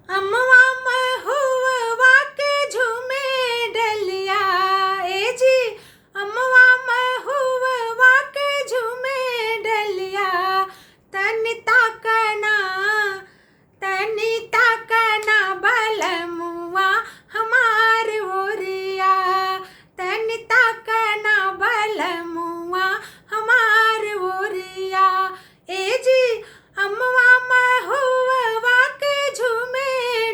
अमवा महुआ के झूमे डलिया ए जी। अमवा महुआ के झूमे डलिया तनि ताकना बलमुआ हमार ओरिया। तनि ताकना बलमुआ हमार ओरिया ए जी। अमवा महुआ के झूमे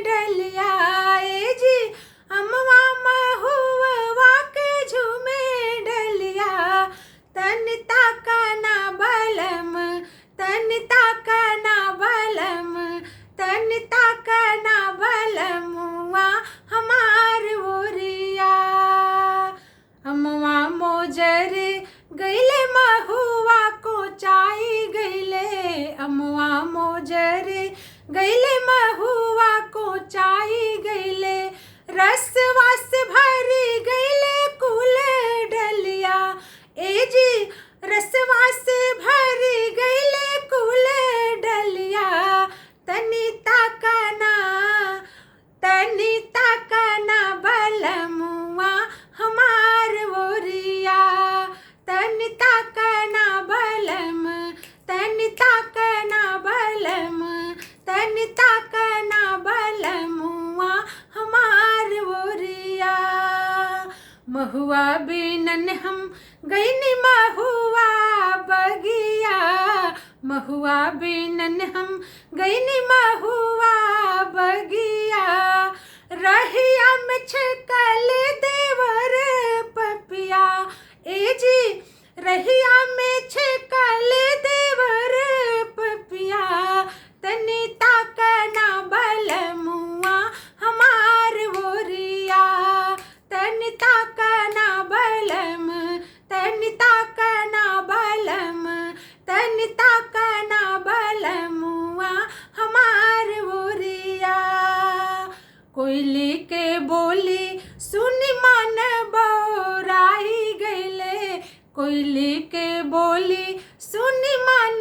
डलिया ए जी। अमवा महुआ के झूमे डलिया तनि ताकना बलम तनि ताकना बलम तनि ताकना बलमुआ हमार ओरिया। अमवा मोजरे गईले महुआ को चाई गईले। अमवा मोजरे गईले महुआ को चाई गईले। रसवा से भरी गईले कुल डलिया ए जी। रसवा से भरी गईले कुल डलिया तनि ताकना बलमुआ हमार ओरिया। तनि ताकना बलम तनि ताकना बलम तनि ताकना बलमुआ हमार ओरिया। महुआ बिनन हम गईनी महुआ बगिया। महुआ बिनन हम गईनी महुआ बगिया। रहिया में छकल देवर पपिया ए जी। रहिया में छकल देवर पपिया तनि ताकना बलमुआ हमार ओरिया। तनि ताकना बलम तनि ताकना बलम तनि ताकना बलमुआ हमार ओरिया। कोयली के बोली सुनि मन बौराई गईले। कोयली के बोली सुनि मन